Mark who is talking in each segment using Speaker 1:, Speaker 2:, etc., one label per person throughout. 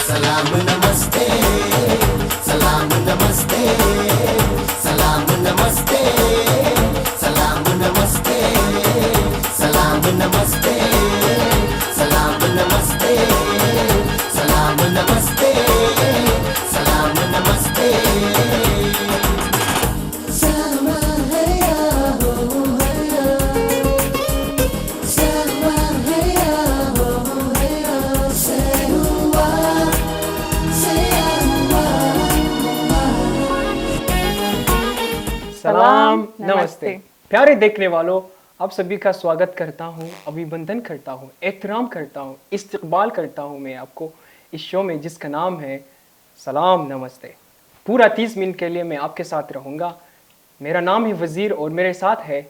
Speaker 1: Salam Namaste, Salam Namaste, Salam Namaste, Salam Namaste, Salam Namaste, Salam Namaste, Salam Namaste, Salam Namaste. Sama haya ho haya, sama haya ho haya, say huwa,
Speaker 2: सलाम नमस्ते प्यारे देखने वालों, आप सभी का स्वागत करता हूँ, अभिनंदन करता हूँ, एहतराम करता हूँ, इस्तकबाल करता हूँ मैं आपको इस शो में जिसका नाम है सलाम नमस्ते। पूरा 30 मिनट के लिए मैं आपके साथ रहूँगा। मेरा नाम है वज़ीर और मेरे साथ है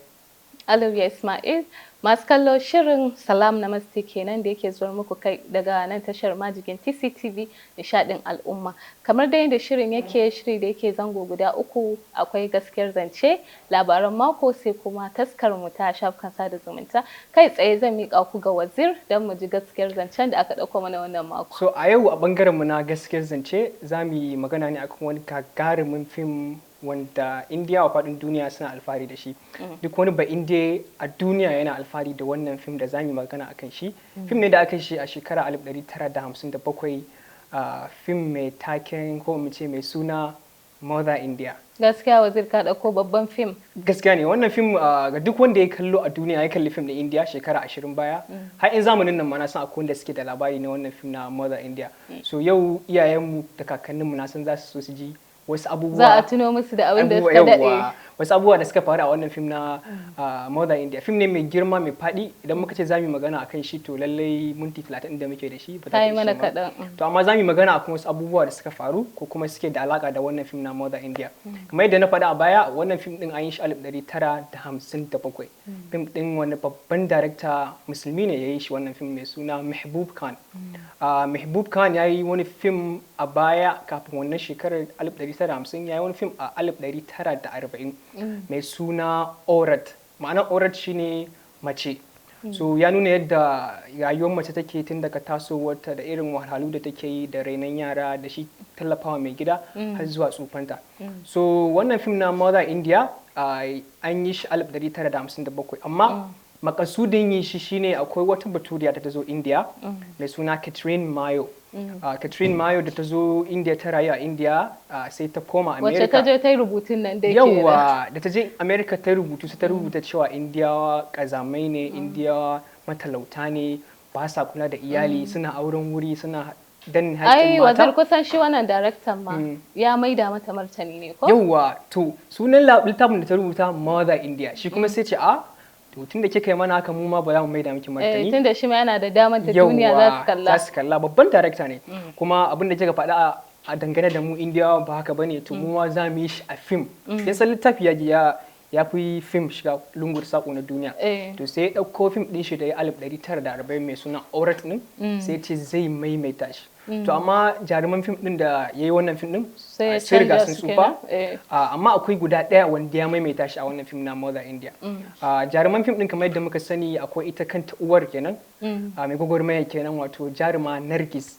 Speaker 3: Alawiya Ismail. Masu kallo shirin Salam Namaste kenan da yake zuwa muku kai daga nan tashar Majigin TCTV nishadin al'umma. Kamar da yadda shirin yake shiri da yake zango guda uku, akwai gaskiyar zance, labaran mako, sai kuma taskar mu ta shafukan sada zumunta. Kai tsaye zan miƙa ku ga Wazir don mu ji gaskiyar zancen da aka ɗauko mana wannan mako.
Speaker 2: So a yau a bangaren mu na gaskiyar zance za mu yi magana ne akan wani gagarumin fim wanda Indiya a faɗin duniya suna alfahari da shi. Duk wani ba Indiya a duniya yana alfahari da wannan fim da za mu yi magana akan shi. Fim ne da aka shi a shekara 1957, fim mai taken ko mu ce mai suna Mother India.
Speaker 3: Gaskiya Wazir ka ɗauko babban fim.
Speaker 2: Gaskiya ne wannan fim ga duk wanda ya kallo a duniya ya kalli fim na India shekara 20 baya. Har in zamanin nan ma na san akwai wanda suke da labari na wannan fim na Mother India. So yau iyayenmu da kakanninmu na san za su so su ji wasu abubuwa
Speaker 3: za a tuno musu da abin da suka daɗe,
Speaker 2: wasu abubuwa da suka faru a wannan fim na Mother India. Fim ne mai girma mai faɗi, idan muka ce za mu yi magana akan shi to lallai minti 30 da muke da shi ba ta
Speaker 3: yi mana kaɗan.
Speaker 2: To amma za mu yi magana akan wasu abubuwa da suka faru ko kuma suke da alaka da wannan fim na Mother India. Kamar yadda na faɗa a baya, wannan fim din an yi shi 1957. Fim din wani babban darakta musulmi ne ya yi shi, wannan fim mai suna Mehboob Khan. Mehboob Khan ya yi wani fim a baya kafin wannan shekarar 1950, ya yi wani fim a 1940 mai suna Aurat. Ma'anar Aurat shine mace. So ya nuna yadda rayuwar mace take tun daga tasowarta da irin wahalhalu da take yi da rainon yara da shi tallafawa mai gida har zuwa tsufanta. So wannan fim na Mother India an yi shi 1957, amma makasudin yin shi shine akwai wata baturiya da ta zo India mai suna Catherine Mayo. Catherine Mayo da ta zo India ta rayu a India sai ta koma America.
Speaker 3: Wacce ta je ta yi rubutun nan da ke
Speaker 2: Yawwa, da ta je America ta rubutu sai ta rubuta cewa Indiyawa kazamai ne, Indiyawa matalauta ne, ba sa kula da iyali, suna auren wuri, suna dan haƙƙin mata.
Speaker 3: Wazir kusan shi wannan daraktan ma ya maida mata martani ne ko?
Speaker 2: Yawwa, to sunan littafin da ta rubuta Mother India, shi kuma sai ce tun da kika yi mana haka mu ma ba za mu maida miki martani.
Speaker 3: Tun da shi ma yana da damar da duniya za su kalla.
Speaker 2: Za su kalla, babban darakta ne. Kuma abin da kika faɗa a dangane da mu Indiyawa ba haka bane, to mu ma za mu yi shi a fim. Kin san littafi ya fi fim shiga lungur sako na duniya. To sai ya ɗauko fim ɗin shi da ya 1940 mai suna Aurat ɗin, sai ce zai maimaita shi. To amma jaruman fim ɗin da ya yi wannan fim ɗin sai riga sun tsufa, amma akwai guda ɗaya wanda ya maimaita shi a wannan fim na Mother India. Jaruman fim ɗin kamar yadda muka sani akwai ita kanta uwar kenan, mai gwagwarmaya kenan, wato jaruma Nargis.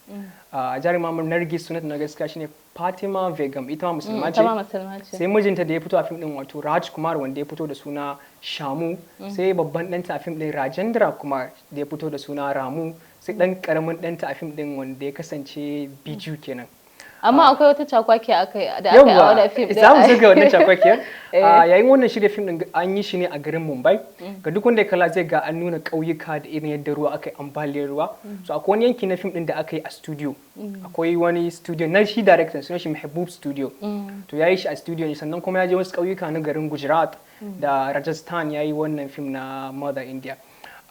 Speaker 2: Jaruma Nargis sunanta na gaskiya shine Fatima Begum, ita ma musulma ce. Sai mijinta da ya fito a fim ɗin wato Raj Kumar wanda ya fito da suna Shamu, sai babban ɗanta a fim ɗin Rajendra Kumar da ya fito da suna Ramu, sai ɗan ƙaramin ɗanta a fim ɗin wanda ya kasance Biju kenan.
Speaker 3: Amma akwai wata cakwaki da aka yi a wannan fim ɗin.
Speaker 2: Za mu zuga wannan cakwakiyar. Yayin wannan shirya fim ɗin an yi shi ne a garin Mumbai. Ga duk wanda ya kalla zai ga an nuna ƙauyuka da irin yadda ruwa aka yi ambaliyar ruwa. So akwai wani yanki na fim ɗin da aka yi a studio. Akwai wani studio na shi director sunan shi Mehboob Studio. To ya yi shi a studio ne, sannan kuma ya je wasu ƙauyuka na garin Gujarat da Rajasthan ya yi wannan fim na Mother India.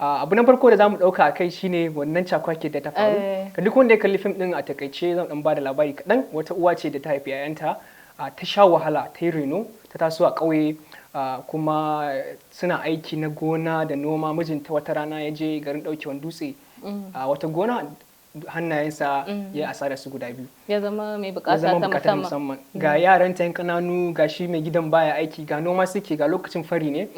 Speaker 2: Abu na farko da za mu ɗauka a kai shine wannan cakwake da ta faru. Ga duk wanda ya kalli fim ɗin a takaice zan ɗan ba da labari kaɗan. Wata uwa ce da ta haifi 'ya'yanta, ta sha wahala, ta yi reno, ta taso a ƙauye, kuma suna aiki na gona da noma. Mijinta wata rana ya je garin ɗaukewan dutse a wata gona, hannayensa ya asara su guda biyu.
Speaker 3: Ya zama mai bukata ta musamman.
Speaker 2: Ga yaran ta kananu, ga shi mai gidan baya aiki, ga noma suke, ga lokacin fari ne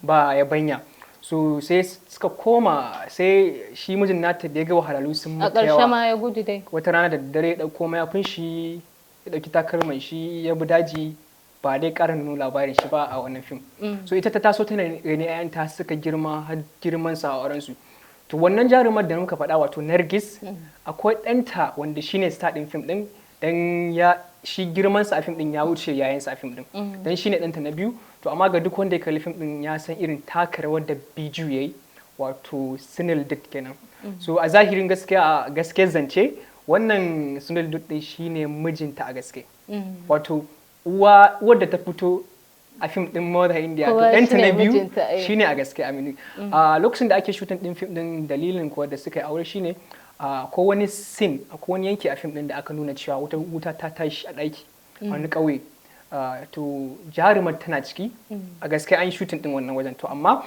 Speaker 2: ba ya banya. so sai suka koma sai shi mijin nata da ya ga wahalhalu sun
Speaker 3: a
Speaker 2: mata
Speaker 3: ƙarshe
Speaker 2: yawa
Speaker 3: ma ya gudu dai.
Speaker 2: wata rana da dare ya ɗauko mayafin shi ya ɗauki takalman shi ya bi daji ba dai ƙara nuna labarin shi ba a wannan fim. So ita ta taso tana rene 'ya'yanta suka girma har girman sa a aurensu. To wannan jarumar da muka faɗa wato Nargis akwai ɗanta wanda shine star ɗin fim ɗin dan shi girman sa a fim ɗin ya wuce yayin sa a fim ɗin dan shine ɗanta na biyu. To amma ga duk wanda ya kalli fim ɗin ya san irin taka rawar da Biju yayi wato Sunil Dutt kenan. So a zahirin gaskiyar zance wannan Sunil Dutt ɗin shine mijinta a gaske. Wato uwar da ta fito a fim din Mother India to ɗanta na biyu shine a gaske Aminu. A lokacin da ake shooting din fim din dalilin kuwa da suka yi aure shine ko wani scene ko wani yanki a fim din da aka nuna cewa wuta ta tashi a ɗaki wani ƙauye. To jarumar tana ciki a gaske an yi shooting din wannan wajen to amma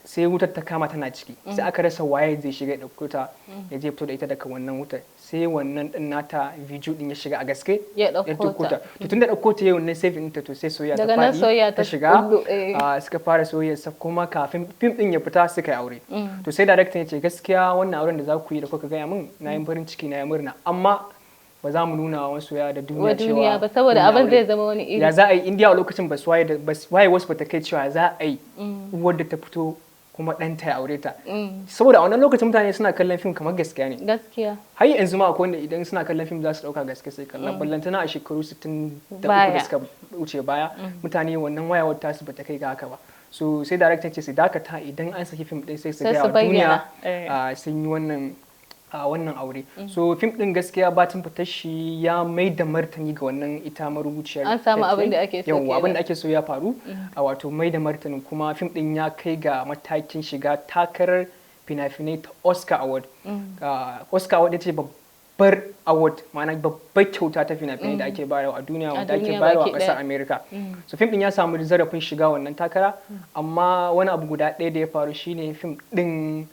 Speaker 2: sai wutar ta kama tana ciki sai aka rasa waye zai shiga ya ɗauko ta ya je fito da ita daga wannan wutar sai wannan ɗin nata video ɗin ya shiga a gaske ya ɗauko ta to tun da ɗauko ta yau ne safe ɗinta to sai soyayya ta faɗi ta shiga suka fara soyayya kuma kafin fim ɗin ya fita suka yi aure to sai director ya ce gaskiya wannan auren da za ku yi da kuka gaya min na yin farin ciki na yi murna amma ba za mu nuna wa masoya da duniya cewa
Speaker 3: ba saboda abin zai zama wani iri
Speaker 2: ya za a yi indiya a lokacin ba su waye wasu bata kai cewa za a yi wadda ta fito kuma ɗanta ya aure ta saboda a wannan lokacin mutane suna kallon fim kamar gaskiya ne
Speaker 3: gaskiya
Speaker 2: har yanzu ma akwai wanda idan suna kallon fim za su ɗauka gaske sai kallon ballantana a shekaru 63 da suka wuce baya mutane wannan wayawar tasu bata kai ga haka ba so sai director ce su dakata idan an saki fim ɗin sai su ga duniya sun yi wannan aure so fim din gaskiya batun fitar shi ya mai da martani ga wannan ita marubuciyar
Speaker 3: an samu abin da ake so
Speaker 2: abin da ake so ya faru a wato mai da martanin kuma fim din ya kai ga matakin shiga takarar fina-finai ta Oscar Award Oscar Award ce babbar award ma'ana babbar kyauta ta fina-finai da ake bayarwa a duniya wanda ake bayarwa a ƙasar America so fim din ya samu zarafin shiga wannan takara amma wani abu guda ɗaya da ya faru shine fim din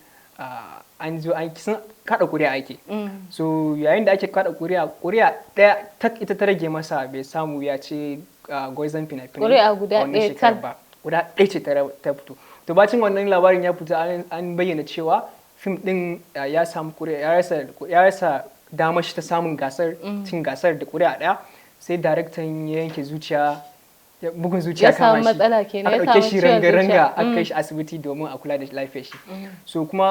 Speaker 2: an zo an kisan kada kuri'a ake so yayin da ake kada kuri'a ɗaya ita ta rage masa bai samu ya ce gwaizon fina-finai
Speaker 3: kuri'a guda ɗaya tal
Speaker 2: ba guda ɗaya ce ta fito to bacin wannan labarin ya fita an bayyana cewa fim din ya samu kuri'a ya rasa damar shi ta samun cin gasar da kuri'a ɗaya sai daraktan ya yanke bugun zuciya kama shi
Speaker 3: matsala kenan
Speaker 2: aka ɗauke shi ranga-ranga aka kai shi asibiti domin a kula da lafiyar shi so kuma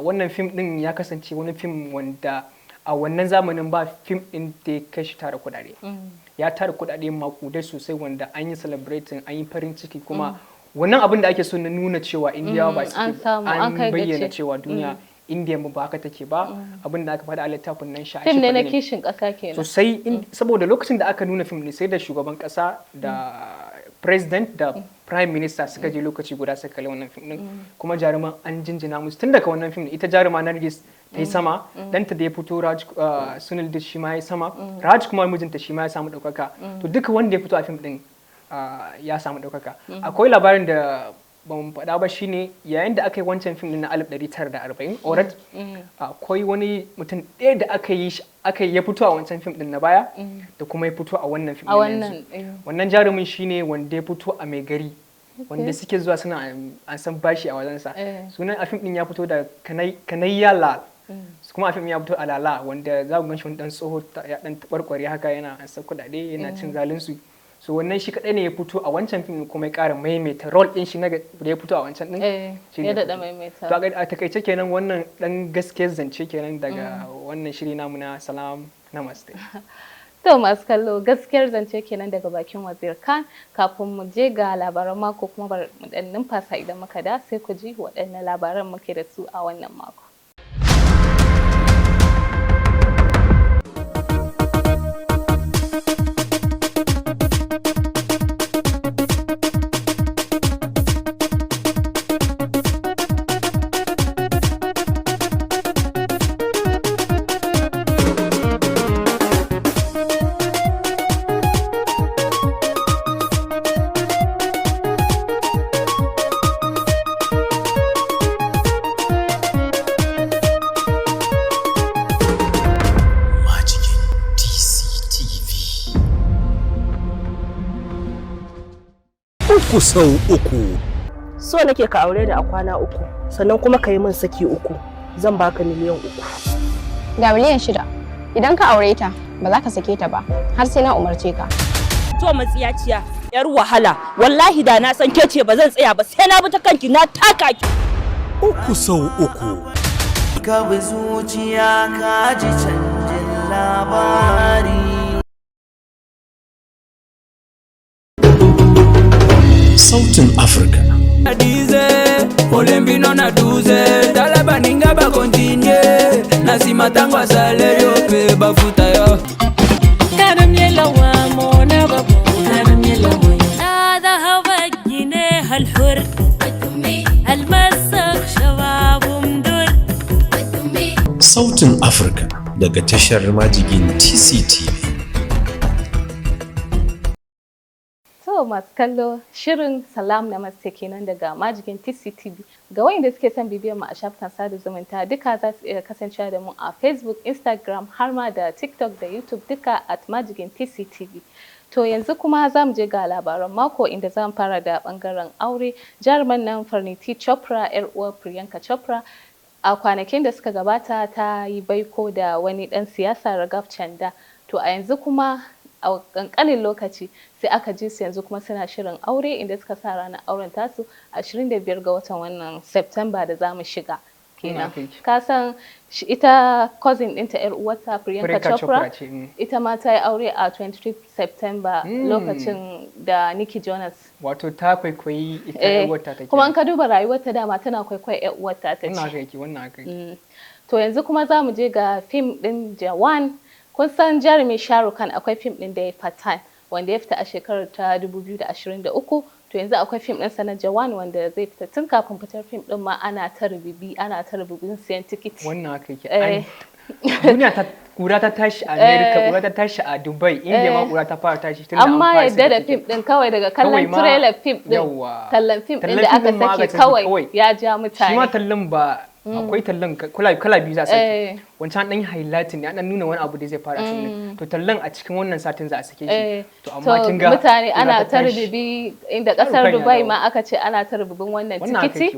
Speaker 2: wannan fim din ya kasance wani fim wanda a wannan zamanin ba fim din da ya kai shi tara kudade ya tara kudade makudai sosai wanda an yi celebrating an yi farin ciki kuma wannan abin da ake so na nuna cewa indiyawa ba suke an bayyana cewa duniya indiya ba haka take ba abin da aka faɗa a littafin nan shi
Speaker 3: fim ne na kishin ƙasa kenan
Speaker 2: sosai saboda lokacin da aka nuna fim ne sai da shugaban ƙasa da president da prime minister suka je lokaci guda suka kalli wannan fim din kuma jaruman an jinjina musu tun daga wannan fim din ita jaruma Nargis ta yi sama danta da ya fito Sunil Dutt shi ma ya sama Raj kuma mijinta shi ma ya samu ɗaukaka to duka wanda ya fito a fim din ya samu ɗaukaka akwai labarin da ba mu faɗa ba shine yayin da aka yi wancan fim din na 1940 Orat akwai wani mutum ɗaya da aka yi ya fito a wancan fim din na baya da kuma ya fito a wannan fim din yanzu wannan jarumin shine wanda ya fito a mai gari wanda suke zuwa suna an san bashi a wajensa sunan a fim din ya fito da kanayya lal kuma a fim ya fito a lala wanda za ku gan shi wani dan tsoho ya dan tabarkware haka yana an san kuɗaɗe yana cin zalunsu so wannan shi kadai ne ya fito a wancan fim kuma ya ƙara maimaita role din shi na da ya fito a wancan din
Speaker 3: ya da maimaita
Speaker 2: to a takaice kenan wannan dan gaskiyar zance kenan daga wannan shiri namu na Salam Namaste
Speaker 3: to masu kallo gaskiyar zance kenan daga bakin Wazir Khan kafin mu je ga labaran mako kuma bar mu dan numfasa idan muka da sai ku ji waɗannan labaran muke da su a wannan mako
Speaker 4: Uku sau uku. So nake ka aure da a kwana 3 sannan kuma ka yi min saki 3 zan baka miliyan 3.
Speaker 5: Ga miliyan 6 idan ka aure ta ba za ka sake ta ba har sai na umarce ka.
Speaker 4: To matsiyaciya yar wahala wallahi da na san kece ba zan tsaya ba sai na bi ta kanki na taka ki.
Speaker 6: 3 sau 3
Speaker 1: ka bi zuciya ka ji canjin labari.
Speaker 6: Sautin Afirka.
Speaker 7: Dize, olembino na duze, talaba ninga ba continue, nasima tangwa salario pe bafuta yo.
Speaker 8: Karam yelawa mona babu, karam yelawa. هذا هوا جنيه الحر، المسك شباب مدر.
Speaker 6: Sautin Afirka daga tashar Majigin TCTV.
Speaker 3: To masu kallo shirin Salam Namaste kenan daga Majigin TCTV. Ga wayanda suke son bibiyar mu a shafukan sada zumunta duka za su iya kasancewa da mu a Facebook, Instagram har ma da TikTok da YouTube duka at Majigin TCTV. To yanzu kuma za mu je ga labaran mako inda za mu fara da bangaren aure. Jaruman nan Farniti Chopra yar uwar Priyanka Chopra a kwanakin da suka gabata ta yi baiko da wani dan siyasa Raghav Chanda. To a yanzu kuma a kankanin lokaci sai aka ji su yanzu kuma suna shirin aure inda suka sa ranar auren tasu 25 ga watan wannan September da za mu shiga kenan. Ka san ita cousin ɗinta yar uwarta Priyanka Chopra ita ma ta yi aure a 23 September lokacin da Nicky Jonas.
Speaker 2: Wato ta kwaikwayi ita yar uwarta take.
Speaker 3: Kuma an ka duba rayuwarta dama tana kwaikwayi yar uwarta ta ce.
Speaker 2: Wannan haka yake.
Speaker 3: To yanzu kuma za mu je ga fim ɗin Jawan. Kun san jarumi Shahrukh Khan akwai fim ɗin da ya Pathan wanda ya fita a shekarar ta 2023. To yanzu akwai fim ɗinsa na Jawan wanda zai fita tun kafin fitar fim ɗin ma ana ta rububin siyan tikiti.
Speaker 2: Wannan haka yake. Duniya ta kura ta tashi a America, kura ta tashi a Dubai, India ma kura ta fara tashi tun da an fara.
Speaker 3: Amma yadda da fim ɗin kawai daga kallon trailer fim ɗin. Tallan fim ɗin da aka sake kawai ya ja mutane.
Speaker 2: Shi ma tallan ba akwai tallan kala biyu za a sake. Wancan dan highlighting ne an nuna wani abu da zai fara shi to tallan a cikin wannan satin za a sake shi to amma kin ga
Speaker 3: mutane ana ta rububi inda kasar Dubai ma aka ce ana ta rububin wannan tikiti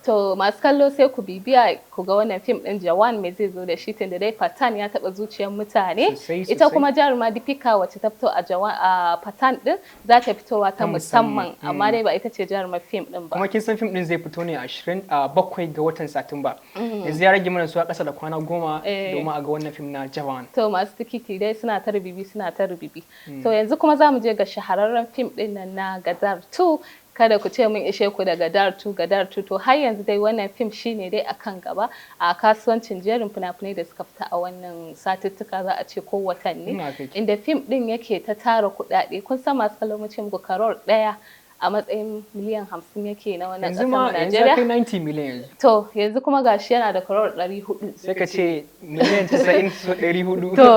Speaker 3: to masu kallo sai ku bibiya ku ga wannan film din Jawan me zai zo da shi tunda dai Pathan ya taba zuciyar mutane ita kuma jaruma Deepika wacce ta fito a Jawan a Pathan din za ta fitowa ta musamman amma dai ba ita ce jarumar film din ba
Speaker 2: kuma kin san film din zai fito ne a 27 ga watan Satumba yanzu ya rage mana su a kasa da kwana 10 domin a ga wannan fim na Jawan.
Speaker 3: To masu tikiti dai suna ta rubibi. To yanzu kuma za mu je ga shahararren fim din nan na Gadar 2. Kada ku ce mun ishe ku da Gadar 2 to har yanzu dai wannan fim shine dai akan gaba a kasuwancin jerin fina-finai da suka fita a wannan satuttuka za a ce ko watanni inda fim din yake ta tara kuɗaɗe kun san masu kallon mu ce muku karor ɗaya a matsayin miliyan 50 yake na wannan ƙasar Najeriya.
Speaker 2: Yanzu kai 90 miliyan yanzu.
Speaker 3: To yanzu kuma gashi yana da crore 400.
Speaker 2: Sai ka ce miliyan 90 so 400.
Speaker 3: To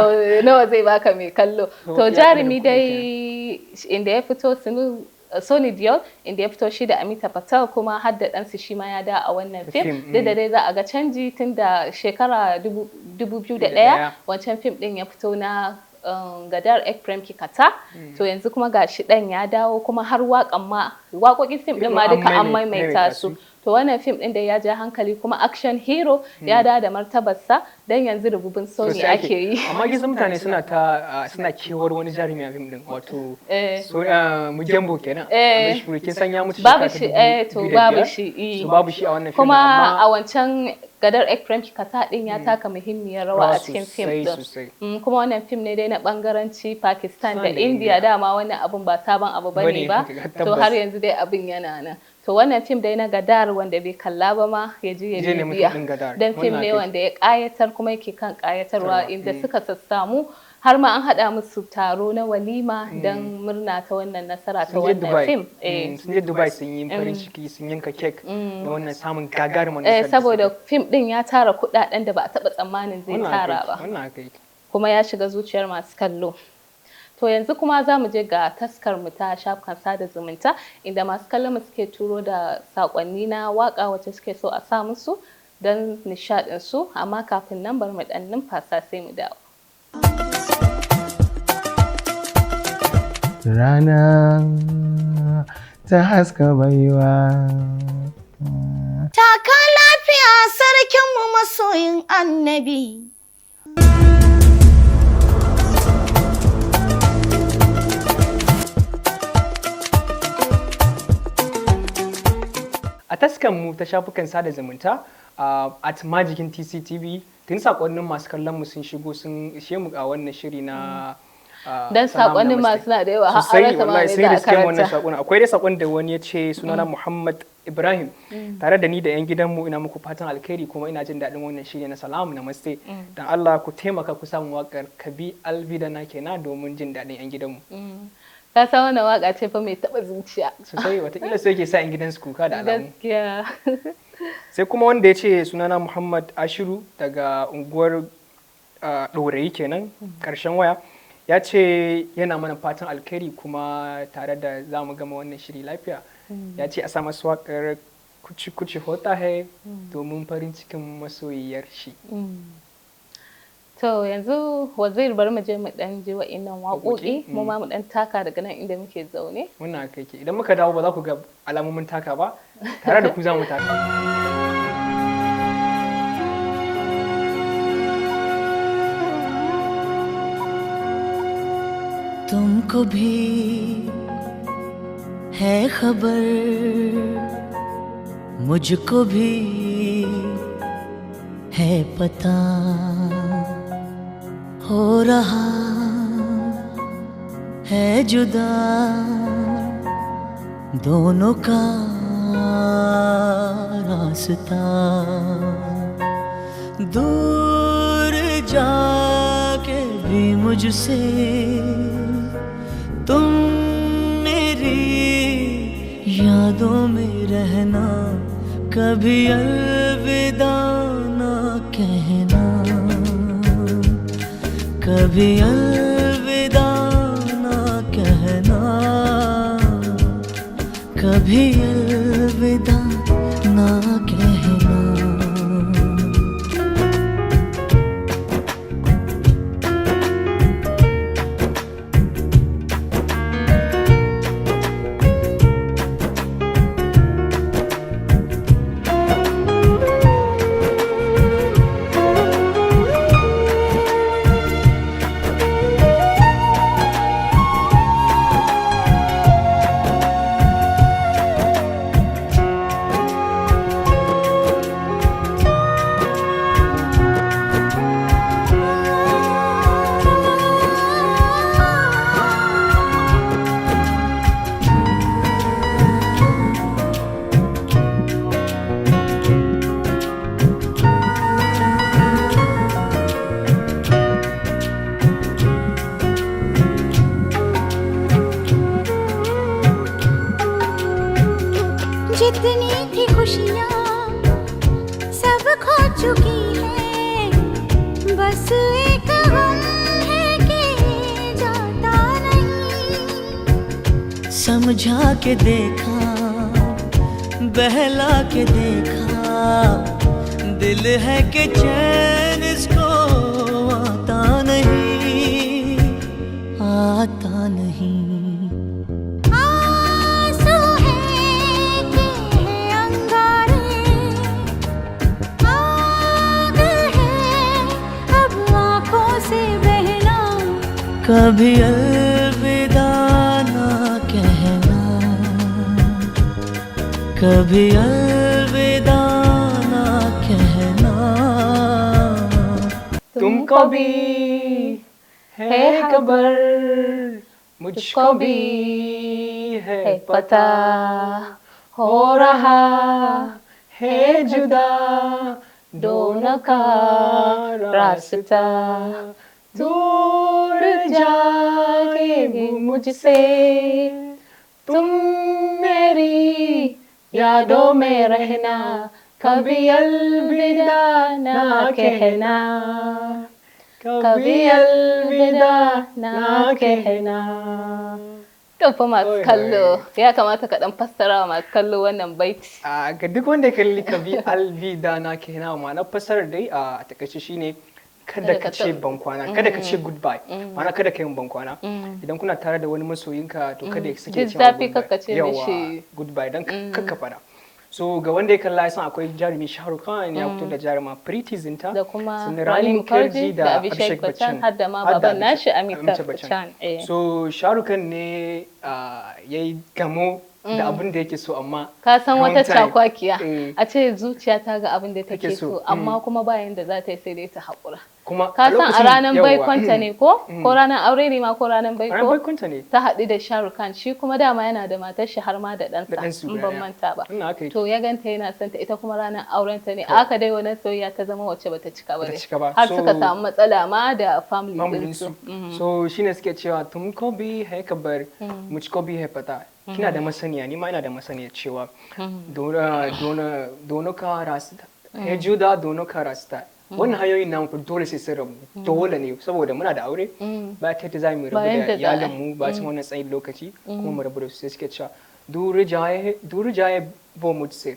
Speaker 3: nawa zai baka mai kallo. To jarumi dai inda ya fito Sony Diol inda ya fito shi da Amita Patel kuma har da ɗansu shi ma ya da a wannan fim. Duk da dai za a ga canji tun da shekara 2001 wancan fim ɗin ya fito na Gadar Ek Prem Ki Kata to yanzu kuma gashi dan ya dawo kuma har waƙoƙin fim din ma duka an maimaita su to wannan fim din da ya ja hankali kuma action hero ya da martabarsa dan yanzu rububin Sony ake yi
Speaker 2: amma kin mutane suna kewar wani jarumi a fim din wato Mugembo kenan amma kin san ya mutu
Speaker 3: babu shi to
Speaker 2: babu shi a wannan fim
Speaker 3: kuma a wancan Gadar Ek Prem Ki Kata din ya taka muhimmiyar rawa a cikin fim din kuma wannan fim ne dai na bangaranci Pakistan da India dama wannan abun ba sabon abu bane ba to har yanzu dai abin yana nan to wannan fim dai na Gadar wanda bai kalla ba ma ya je ya bibiya dan fim ne wanda ya kayatar kuma yake kan kayatarwa inda suka sassamu har ma an haɗa musu taro na walima don murna ta wannan nasara ta wannan fim.
Speaker 2: Sun je Dubai sun yi farin ciki sun yanka kek da wannan samun gagarumin nasara.
Speaker 3: Saboda fim ɗin ya tara kuɗaɗen da ba a taɓa tsammanin zai tara ba. Kuma ya shiga zuciyar masu kallo. To yanzu kuma za mu je ga taskar mu ta shafukan sada zumunta inda masu kallon mu suke turo da saƙonni na waƙa wacce suke so a sa musu don nishaɗin su amma kafin nan bar mu ɗan numfasa sai mu dawo.
Speaker 9: Rana ta haska baiwa.
Speaker 1: Taka lafiya sarkinmu masoyin annabi.
Speaker 2: A taskanmu ta shafukan sada zumunta at Majigin TCTV tun sakonnin masu kallon mu sun shigo sun ishe mu a wannan shiri na
Speaker 3: dan sakonnin masu na da yawa har arasa ma ne za a karanta.
Speaker 2: Akwai dai sakon da wani ya ce sunana Muhammad Ibrahim tare da ni da 'yan gidanmu ina muku fatan alkhairi kuma ina jin daɗin wannan shiri na Salam Namaste. Dan Allah ku taimaka ku samu wakar Kabi Alvida na kenan domin jin daɗin 'yan gidanmu.
Speaker 3: Ka san wannan waka ce fa mai taɓa zuciya.
Speaker 2: Sosai watakila sai ke sa 'yan gidan su kuka da alamu.
Speaker 3: Gaskiya.
Speaker 2: Sai kuma wanda ya ce sunana Muhammad Ashiru daga unguwar Ɗorayi kenan ƙarshen waya. Ya ce yana mana fatan alkhairi kuma tare da za mu gama wannan shiri lafiya. Ya ce a sa masu waƙar kuci hota hai domin farin cikin masoyiyar shi.
Speaker 3: To yanzu Wazir bari mu je mu dan ji wa'innan waƙoƙi mu ma mu dan taka daga nan inda muke zaune.
Speaker 2: Wannan haka yake idan muka dawo ba za ku ga alamomin taka ba tare da ku za mu taka.
Speaker 1: तुमको भी है खबर मुझको भी है पता हो रहा है जुदा दोनों का रास्ता दूर जाके भी मुझसे तुम मेरी यादों में रहना कभी अलविदा ना कहना कभी अलविदा ना कहना कभी अलविदा ना कहना जितनी थी खुशियाँ सब खो चुकी है बस एक गम है कि जाता नहीं समझा के देखा बहला के देखा दिल है कि चैन इसको आता नहीं आता नहीं कभी अलविदा ना कहना कभी अलविदा ना कहना
Speaker 2: तुमको भी है खबर मुझको भी है पता हो रहा है जुदा दोनों का रास्ता दूर जाके भी मुझसे तुम मेरी यादों में रहना कभी अलविदा ना कहना कभी अलविदा ना कहना.
Speaker 3: To fa masu kallo ya kamata ka dan fassara wa masu kallo wannan baiti.
Speaker 2: Ga duk wanda ya kalli Kabi Alvida na kenan ma'anar fassarar dai a takaice shine kada ka ce ban kwana, kada ka ce goodbye, ma'ana kada ka yi ban kwana. Idan kuna tare da wani masoyinka to kada ya sake cewa
Speaker 3: zafi kakka ce mishi
Speaker 2: yawa goodbye dan kakka fada. So ga wanda ya kalla ya san akwai jarumi Shah Rukh Khan ya fito da jaruma Preeti Zinta
Speaker 3: da kuma
Speaker 2: sannan
Speaker 3: Rani
Speaker 2: Rani
Speaker 3: Mukherjee
Speaker 2: Mukherjee
Speaker 3: da Abhishek Bachchan har da ma baban nashi Amitabh Bachchan.
Speaker 2: So Shah Rukh Khan ne yayi gamo da abin da yake so amma
Speaker 3: ka san wata
Speaker 2: wrong time.
Speaker 3: cakwakiya a ce zuciya ta ga abin da take so amma kuma bayan da za ta yi sai dai ta haƙura.
Speaker 2: Kuma
Speaker 3: ka san a ranar baikonta ne ko ranar aure ne ma ko ranar
Speaker 2: baikonta ne
Speaker 3: ta haɗu da Shah Rukh Khan shi kuma dama yana da matar shi har ma da ɗansa in ban manta ba to ya ganta yana son ta ita kuma ranar auren ta ne aka dai wannan soyayya ta zama wacce bata cika ba har suka samu matsala ma da family din su
Speaker 2: so shine suke cewa tumko bi hai kabar mujhko bi hai pata kina da masaniya ni ma ina da masaniya cewa dono ka rasta ya juda dono ka rasta wannan hanyoyin namu dole sai sun rabu dole ne saboda muna da aure ba ta yadda za mu rabu da iyalin mu ba cikin wannan tsayin lokaci kuma mu rabu da su sai suke cewa दूर जाए वो मुझसे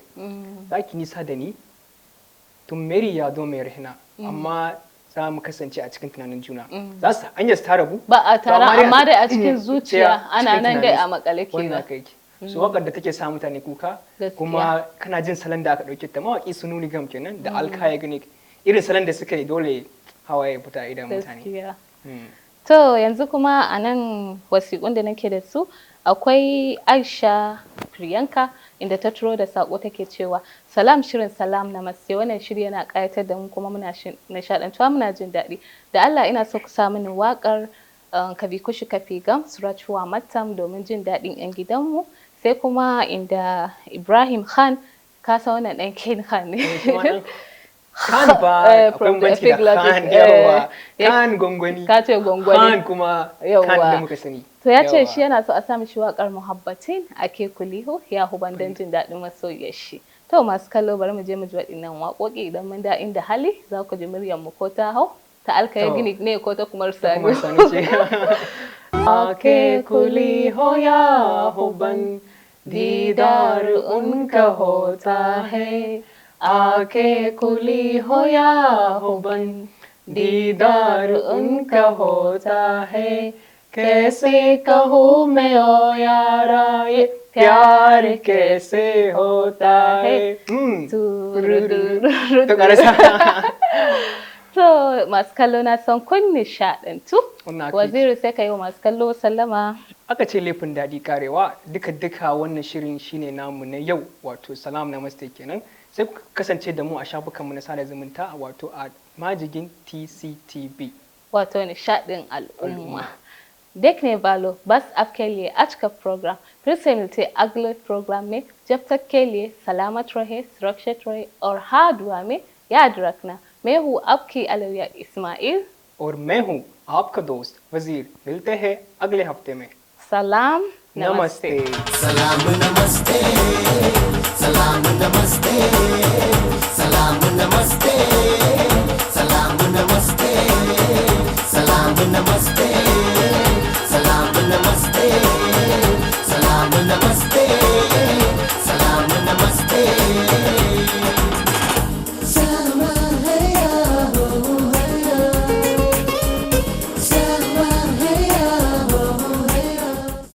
Speaker 2: zaki nisa da ni tun meri yado mai rahina amma za mu kasance a cikin tunanin juna za su hanyar su ta rabu
Speaker 3: ba a tara amma dai a cikin zuciya ana nan dai a makale
Speaker 2: kenan su wakar da take sa mutane kuka kuma kana jin salon da aka dauke ta mawaki Sununi Gam kenan da Alkaya Gane irin salon da suka yi dole hawaye fita idan mutane
Speaker 3: to yanzu kuma a nan wasiƙun da nake da su akwai Aisha Priyanka inda ta turo da sako take cewa salam shirin salam namaste wannan shiri yana kayatar da mu kuma muna nishadantuwa muna jin daɗi da Allah ina so ku sa mini waƙar kabi kushi kafi gam surachuwa matam domin jin daɗin yan gidanmu sai kuma inda Ibrahim Khan ka san wannan ɗan Ken Khan ne
Speaker 2: Khan ba akwai banci da Khan yawa Khan gongoni
Speaker 3: ka ce gongoni
Speaker 2: Khan kuma Khan da muka sani
Speaker 3: to ya ce shi yana so a sa mishi waƙar muhabbatin ake kulihu ya huban don jin daɗin masoyiyar shi to masu kallo bari mu je mu ji waɗannan waƙoƙi idan mun da inda hali za ku ji muryar mu ko ta hau ta Alkaya Gini ne ko ta Kumar Sani
Speaker 2: ake kulihu ya huban दीदार उनका होता है आके कुली हो या हो बन दीदार उनका होता है कैसे कहूँ मैं ओ यारा ये प्यार कैसे होता है
Speaker 3: to masu kallo na son kun nishaɗantu Waziri sai ka yi wa masu kallo sallama
Speaker 2: aka ce laifin daɗi karewa duka wannan shirin shine namu na yau wato Salam Namaste kenan sai ku kasance da mu a shafukanmu na sada zumunta wato a Majigin TCTV
Speaker 3: wato nishaɗin al'umma देखने वालों बस आपके लिए आज का प्रोग्राम फिर से मिलते अगले प्रोग्राम में जब तक के लिए सलामत रहे सुरक्षित रहे और हाँ दुआ में याद रखना मैं हूँ आपकी अलविया इस्माइल
Speaker 2: और मैं हूँ आपका दोस्त वजीर मिलते हैं अगले हफ्ते में
Speaker 3: सलाम
Speaker 2: नमस्ते
Speaker 1: सलाम नमस्ते